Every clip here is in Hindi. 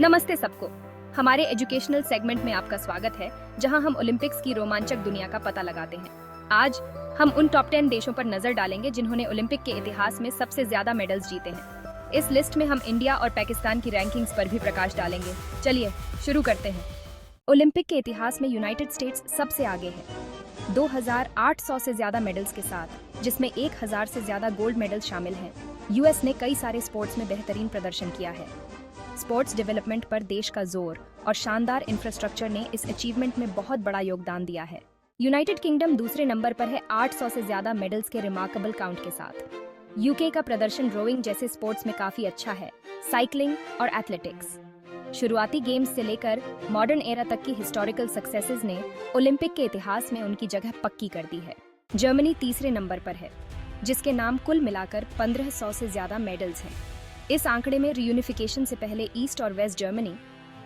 नमस्ते सबको। हमारे एजुकेशनल सेगमेंट में आपका स्वागत है, जहां हम ओलंपिक्स की रोमांचक दुनिया का पता लगाते हैं। आज हम उन टॉप 10 देशों पर नजर डालेंगे जिन्होंने ओलंपिक के इतिहास में सबसे ज्यादा मेडल्स जीते हैं। इस लिस्ट में हम इंडिया और पाकिस्तान की रैंकिंग्स पर भी प्रकाश डालेंगे। चलिए शुरू करते हैं। ओलंपिक के इतिहास में यूनाइटेड स्टेट्स सबसे आगे है, 2800 से ज्यादा मेडल्स के साथ, जिसमें 1000 से ज्यादा गोल्ड मेडल शामिल हैं। यूएस ने कई सारे स्पोर्ट्स में बेहतरीन प्रदर्शन किया है। स्पोर्ट्स डेवलपमेंट पर देश का जोर और शानदार इंफ्रास्ट्रक्चर ने इस अचीवमेंट में बहुत बड़ा योगदान दिया है। यूनाइटेड किंगडम दूसरे नंबर पर है 800 से ज्यादा मेडल्स के रिमार्केबल काउंट के साथ। यूके का प्रदर्शन रोइंग जैसे स्पोर्ट्स में काफी अच्छा है, साइकिलिंग और एथलेटिक्स। शुरुआती गेम्स से लेकर मॉडर्न एरा तक की हिस्टोरिकल सक्सेसेस ने ओलंपिक के इतिहास में उनकी जगह पक्की कर दी है। जर्मनी तीसरे नंबर पर है, जिसके नाम कुल मिलाकर 1500 से ज्यादा मेडल्स हैं। इस आंकड़े में रीयूनिफिकेशन से पहले ईस्ट और वेस्ट जर्मनी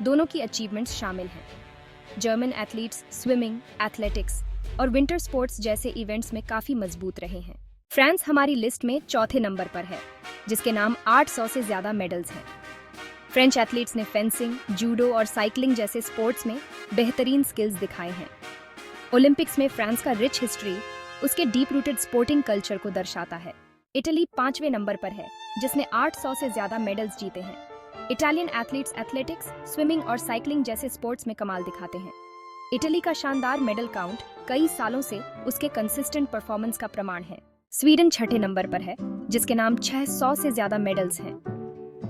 दोनों की अचीवमेंट्स शामिल हैं। जर्मन एथलीट्स स्विमिंग, एथलेटिक्स और विंटर स्पोर्ट्स जैसे इवेंट्स में काफी मजबूत रहे हैं। फ्रांस हमारी लिस्ट में चौथे नंबर पर है, जिसके नाम 800 से ज्यादा मेडल्स हैं। फ्रेंच एथलीट्स ने फेंसिंग, जूडो और साइकिलिंग जैसे स्पोर्ट्स में बेहतरीन स्किल्स दिखाए हैं। ओलंपिक्स में फ्रांस का रिच हिस्ट्री उसके डीप रूटेड स्पोर्टिंग कल्चर को दर्शाता है। इटली 5वें नंबर पर है, जिसने 800 से ज्यादा मेडल्स जीते हैं। इटालियन एथलीट्स एथलेटिक्स, स्विमिंग और साइकिलिंग जैसे स्पोर्ट्स में कमाल दिखाते हैं। इटली का शानदार मेडल काउंट कई सालों से उसके कंसिस्टेंट परफॉर्मेंस का प्रमाण है। स्वीडन 6ठे नंबर पर है, जिसके नाम 600 से ज्यादा मेडल्स हैं।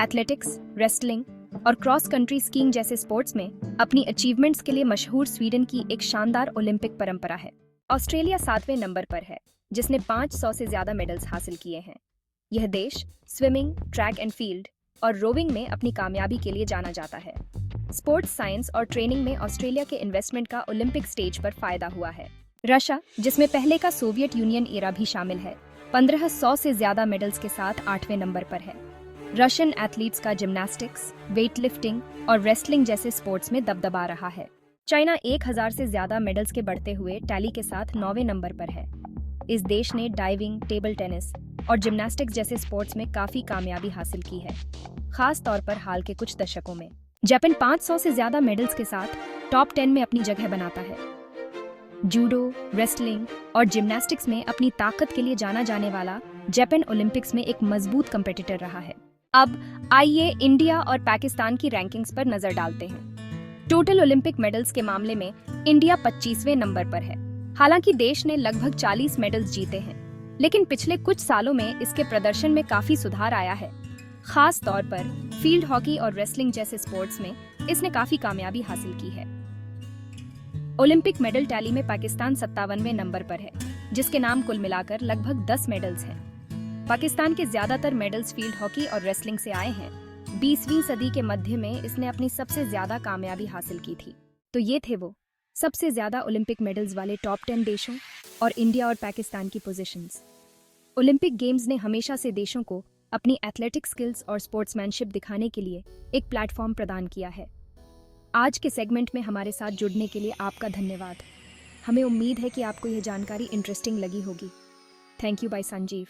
एथलेटिक्स, रेसलिंग और क्रॉस कंट्री स्कीइंग जैसे स्पोर्ट्स में अपनी अचीवमेंट्स के लिए मशहूर स्वीडन की एक शानदार ओलंपिक परंपरा है। ऑस्ट्रेलिया 7वें नंबर पर है, जिसने 500 से ज्यादा मेडल्स हासिल किए हैं। यह देश स्विमिंग, ट्रैक एंड फील्ड और रोविंग में अपनी कामयाबी के लिए जाना जाता है। स्पोर्ट्स साइंस और ट्रेनिंग में ऑस्ट्रेलिया के इन्वेस्टमेंट का ओलंपिक स्टेज पर फायदा हुआ है। रशिया, जिसमें पहले का सोवियत यूनियन एरा भी शामिल है, 1500 से ज्यादा मेडल्स के साथ 8वें नंबर पर है। रशियन एथलीट्स का जिम्नास्टिक्स, वेट लिफ्टिंग और रेसलिंग जैसे स्पोर्ट्स में दबदबा रहा है। चाइना 1000 से ज्यादा मेडल्स के बढ़ते हुए टैली के साथ 9वें नंबर पर है। इस देश ने डाइविंग, टेबल टेनिस और जिम्नास्टिक्स जैसे स्पोर्ट्स में काफी कामयाबी हासिल की है, खास तौर पर हाल के कुछ दशकों में। जापान 500 से ज्यादा मेडल्स के साथ टॉप 10 में अपनी जगह बनाता है। जूडो, रेसलिंग और जिम्नास्टिक्स में अपनी ताकत के लिए जाना जाने वाला जापान ओलंपिक्स में एक मजबूत कंपटीटर रहा है। अब आइए इंडिया और पाकिस्तान की रैंकिंग्स पर नजर डालते हैं। टोटल ओलंपिक मेडल्स के मामले में इंडिया 25वें नंबर पर है। हालांकि देश ने लगभग 40 मेडल्स जीते हैं, लेकिन पिछले कुछ सालों में इसके प्रदर्शन में काफी सुधार आया है। खास तौर पर फील्ड हॉकी और रेसलिंग जैसे स्पोर्ट्स में इसने काफी कामयाबी हासिल की है। ओलंपिक मेडल टैली में पाकिस्तान 57वें नंबर पर है, जिसके नाम कुल मिलाकर लगभग 10 मेडल्स हैं। पाकिस्तान के ज्यादातर मेडल्स फील्ड हॉकी और रेसलिंग से आए हैं। 20वीं सदी के मध्य में इसने अपनी सबसे ज्यादा कामयाबी हासिल की थी। तो ये थे वो सबसे ज्यादा ओलंपिक मेडल्स वाले टॉप 10 देशों और इंडिया और पाकिस्तान की पोजीशंस। ओलंपिक गेम्स ने हमेशा से देशों को अपनी एथलेटिक स्किल्स और स्पोर्ट्समैनशिप दिखाने के लिए एक प्लेटफॉर्म प्रदान किया है। आज के सेगमेंट में हमारे साथ जुड़ने के लिए आपका धन्यवाद। हमें उम्मीद है कि आपको यह जानकारी इंटरेस्टिंग लगी होगी। Thank you bye Sanjeev.